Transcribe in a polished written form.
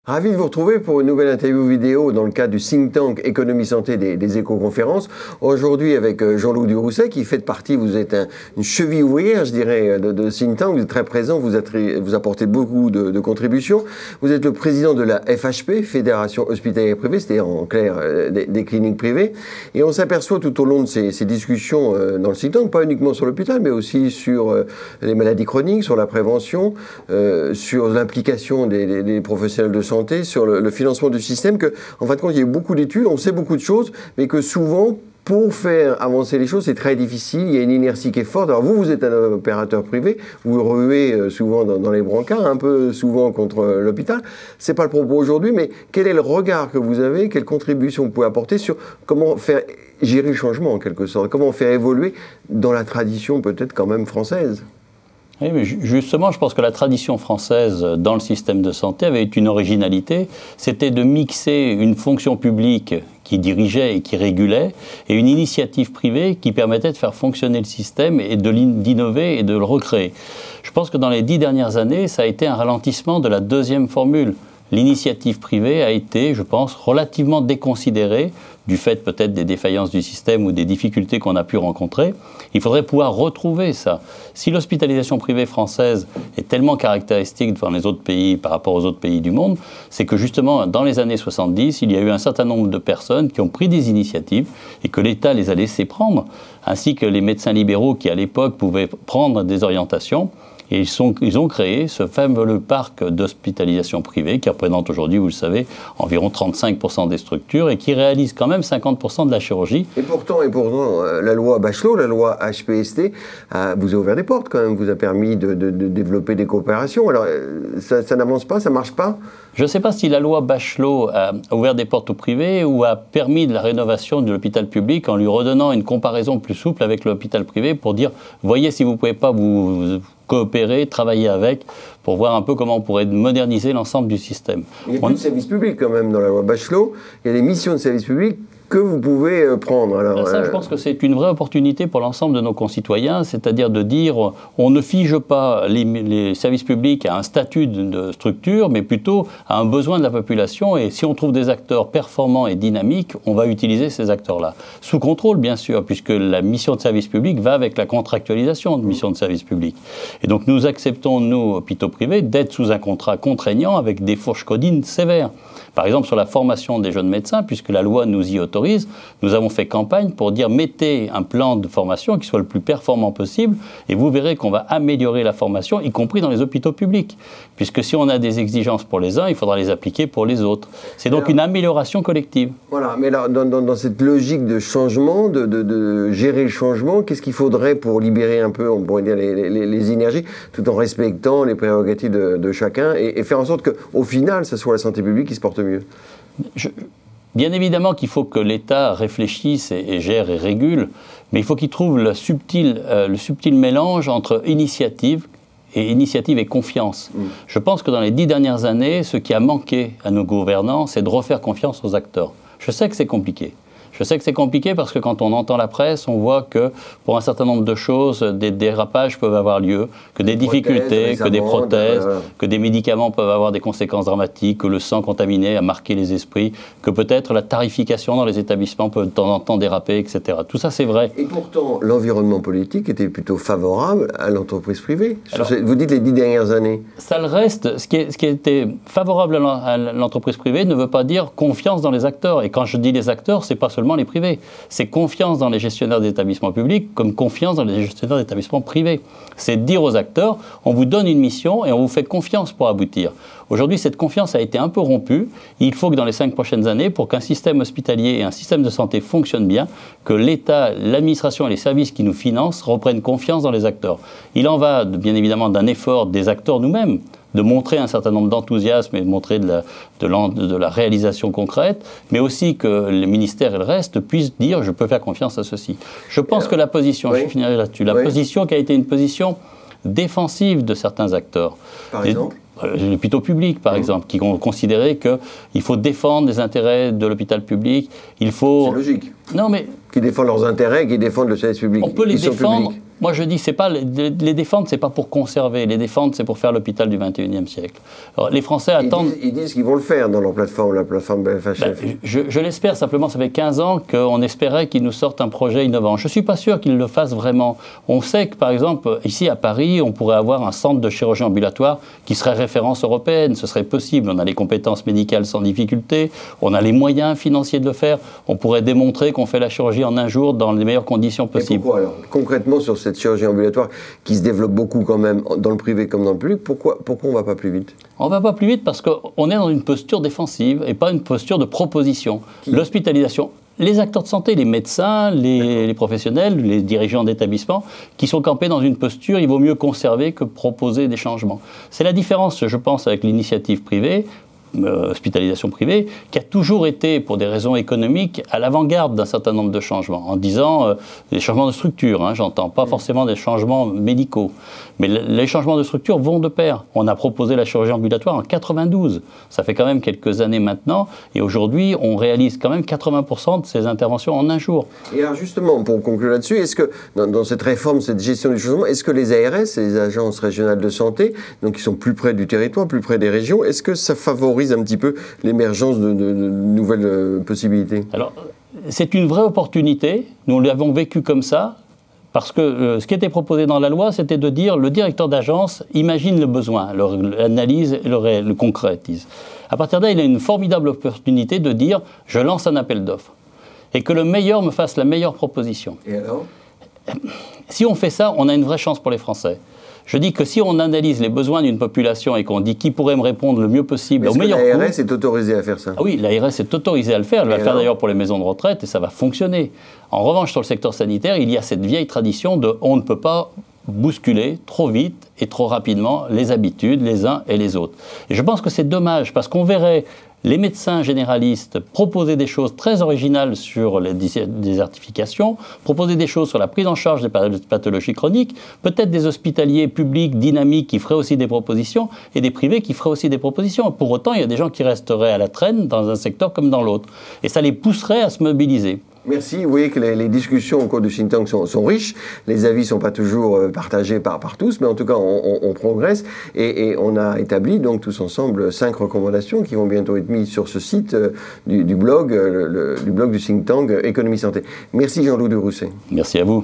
Ravi de vous retrouver pour une nouvelle interview vidéo dans le cadre du think tank Économie Santé des éco-conférences. Aujourd'hui avec Jean-Loup Durousset qui fait partie, vous êtes une cheville ouvrière, je dirais, de think tank. Vous êtes très présent, vous apportez beaucoup de contributions. Vous êtes le président de la FHP, Fédération Hospitalière Privée, c'est-à-dire en clair des cliniques privées. Et on s'aperçoit tout au long de ces discussions dans le think tank, pas uniquement sur l'hôpital, mais aussi sur les maladies chroniques, sur la prévention, sur l'implication des professionnels de santé, sur le financement du système, que, en fin de compte, il y a eu beaucoup d'études, on sait beaucoup de choses, mais que souvent, pour faire avancer les choses, c'est très difficile, il y a une inertie qui est forte. Alors vous êtes un opérateur privé, vous ruez souvent dans les brancards, un peu souvent contre l'hôpital. C'est pas le propos aujourd'hui, mais quel est le regard que vous avez, quelle contribution vous pouvez apporter sur comment faire gérer le changement, en quelque sorte, comment faire évoluer dans la tradition peut-être quand même française? Oui, mais justement, je pense que la tradition française dans le système de santé avait une originalité, c'était de mixer une fonction publique qui dirigeait et qui régulait, et une initiative privée qui permettait de faire fonctionner le système et d'innover et de le recréer. Je pense que dans les 10 dernières années, ça a été un ralentissement de la deuxième formule. L'initiative privée a été, je pense, relativement déconsidérée, du fait peut-être des défaillances du système ou des difficultés qu'on a pu rencontrer. Il faudrait pouvoir retrouver ça. Si l'hospitalisation privée française est tellement caractéristique devant les autres pays par rapport aux autres pays du monde, c'est que justement, dans les années 70, il y a eu un certain nombre de personnes qui ont pris des initiatives et que l'État les a laissées prendre, ainsi que les médecins libéraux qui, à l'époque, pouvaient prendre des orientations. Et ils ont créé ce fameux parc d'hospitalisation privée qui représente aujourd'hui, vous le savez, environ 35% des structures et qui réalise quand même 50% de la chirurgie. Et pourtant, la loi Bachelot, la loi HPST, vous a ouvert des portes quand même, vous a permis de développer des coopérations. Alors, ça n'avance pas, ça ne marche pas? Je ne sais pas si la loi Bachelot a ouvert des portes au privé ou a permis de la rénovation de l'hôpital public en lui redonnant une comparaison plus souple avec l'hôpital privé pour dire, voyez si vous ne pouvez pas vous coopérer, travailler avec, pour voir un peu comment on pourrait moderniser l'ensemble du système. Il y a plus de service public quand même dans la loi Bachelot, il y a des missions de service public que vous pouvez prendre. Alors, ça, je pense que c'est une vraie opportunité pour l'ensemble de nos concitoyens, c'est-à-dire de dire on ne fige pas les services publics à un statut de structure, mais plutôt à un besoin de la population. Et si on trouve des acteurs performants et dynamiques, on va utiliser ces acteurs-là. Sous contrôle, bien sûr, puisque la mission de service public va avec la contractualisation de mission de service public. Et donc nous acceptons, nous, hôpitaux privés, d'être sous un contrat contraignant avec des fourches codines sévères. Par exemple, sur la formation des jeunes médecins, puisque la loi nous y autorise, nous avons fait campagne pour dire mettez un plan de formation qui soit le plus performant possible et vous verrez qu'on va améliorer la formation, y compris dans les hôpitaux publics. Puisque si on a des exigences pour les uns, il faudra les appliquer pour les autres. C'est donc une amélioration collective. Voilà, mais là, dans cette logique de changement, de gérer le changement, qu'est-ce qu'il faudrait pour libérer un peu, on pourrait dire, les énergies, tout en respectant les prérogatives de chacun et faire en sorte qu'au final, ce soit la santé publique qui se porte mieux? Bien évidemment qu'il faut que l'État réfléchisse et gère et régule, mais il faut qu'il trouve le subtil mélange entre initiative et confiance. Je pense que dans les 10 dernières années, ce qui a manqué à nos gouvernants, c'est de refaire confiance aux acteurs. Je sais que c'est compliqué. Je sais que c'est compliqué parce que quand on entend la presse, on voit que pour un certain nombre de choses, des dérapages peuvent avoir lieu, que des difficultés, que des prothèses, que des médicaments peuvent avoir des conséquences dramatiques, que le sang contaminé a marqué les esprits, que peut-être la tarification dans les établissements peut de temps en temps déraper, etc. Tout ça, c'est vrai. Et pourtant, l'environnement politique était plutôt favorable à l'entreprise privée. Alors, vous dites les 10 dernières années. Ça le reste. Ce qui était favorable à l'entreprise privée ne veut pas dire confiance dans les acteurs. Et quand je dis les acteurs, c'est pas seulement les privés. C'est confiance dans les gestionnaires d'établissements publics comme confiance dans les gestionnaires d'établissements privés. C'est dire aux acteurs, on vous donne une mission et on vous fait confiance pour aboutir. Aujourd'hui, cette confiance a été un peu rompue. Il faut que dans les 5 prochaines années, pour qu'un système hospitalier et un système de santé fonctionnent bien, que l'État, l'administration et les services qui nous financent reprennent confiance dans les acteurs. Il en va, bien évidemment, d'un effort des acteurs nous-mêmes, de montrer un certain nombre d'enthousiasme et de montrer de la réalisation concrète, mais aussi que les ministères et le reste puissent dire « je peux faire confiance à ceci ». Je pense que la position, je finirai là-dessus, la position qui a été une position défensive de certains acteurs. Par exemple ? Les hôpitaux publics, par exemple, qui ont considéré qu'il faut défendre les intérêts de l'hôpital public. Il faut... C'est logique. Non, mais... Qui défendent leurs intérêts, qui défendent le service public. On peut les défendre. Moi, je dis, c'est pas les défendre, c'est pas pour conserver. Les défendre, c'est pour faire l'hôpital du 21e siècle. Alors, les Français attendent... Ils disent qu'ils vont le faire dans leur plateforme, la plateforme BFHF. Je l'espère, simplement, ça fait 15 ans qu'on espérait qu'ils nous sortent un projet innovant. Je ne suis pas sûr qu'ils le fassent vraiment. On sait que, par exemple, ici à Paris, on pourrait avoir un centre de chirurgie ambulatoire qui serait référence européenne. Ce serait possible. On a les compétences médicales sans difficulté. On a les moyens financiers de le faire. On pourrait démontrer qu'on fait la chirurgie en un jour dans les meilleures conditions possibles. Et pourquoi alors, concrètement, sur cette chirurgie ambulatoire qui se développe beaucoup quand même dans le privé comme dans le public, pourquoi on ne va pas plus vite? On ne va pas plus vite parce qu'on est dans une posture défensive et pas une posture de proposition. L'hospitalisation, les acteurs de santé, les médecins, les professionnels, les dirigeants d'établissements, qui sont campés dans une posture, il vaut mieux conserver que proposer des changements. C'est la différence, je pense, avec l'initiative privée, hospitalisation privée, qui a toujours été, pour des raisons économiques, à l'avant-garde d'un certain nombre de changements, en disant des changements de structure, hein, j'entends, pas forcément des changements médicaux. Mais les changements de structure vont de pair. On a proposé la chirurgie ambulatoire en 92. Ça fait quand même quelques années maintenant. Et aujourd'hui, on réalise quand même 80% de ces interventions en un jour. Et alors justement, pour conclure là-dessus, est-ce que dans cette réforme, cette gestion du changement, est-ce que les ARS, les agences régionales de santé, donc qui sont plus près du territoire, plus près des régions, est-ce que ça favorise un petit peu l'émergence de nouvelles possibilités? Alors, c'est une vraie opportunité. Nous l'avons vécu comme ça. Parce que ce qui était proposé dans la loi, c'était de dire le directeur d'agence imagine le besoin, l'analyse et le concrétise. À partir de là, il a une formidable opportunité de dire je lance un appel d'offres et que le meilleur me fasse la meilleure proposition. Et alors ? Si on fait ça, on a une vraie chance pour les Français. Je dis que si on analyse les besoins d'une population et qu'on dit qui pourrait me répondre le mieux possible, au meilleur coût... Est-ce que l'ARS est autorisée à faire ça? Ah oui, l'ARS est autorisée à le faire. Elle va le faire d'ailleurs pour les maisons de retraite et ça va fonctionner. En revanche, sur le secteur sanitaire, il y a cette vieille tradition de on ne peut pas bousculer trop vite et trop rapidement les habitudes les uns et les autres. Et je pense que c'est dommage parce qu'on verrait les médecins généralistes proposer des choses très originales sur les désertifications, proposer des choses sur la prise en charge des pathologies chroniques, peut-être des hospitaliers publics dynamiques qui feraient aussi des propositions et des privés qui feraient aussi des propositions. Pour autant, il y a des gens qui resteraient à la traîne dans un secteur comme dans l'autre. Et ça les pousserait à se mobiliser. Merci. Vous voyez que les discussions au cours du think tank sont riches. Les avis ne sont pas toujours partagés par tous, mais en tout cas, on progresse. Et on a établi donc tous ensemble 5 recommandations qui vont bientôt être mises sur ce site du blog du think tank Économie Santé. Merci Jean-Loup de Rousset. Merci à vous.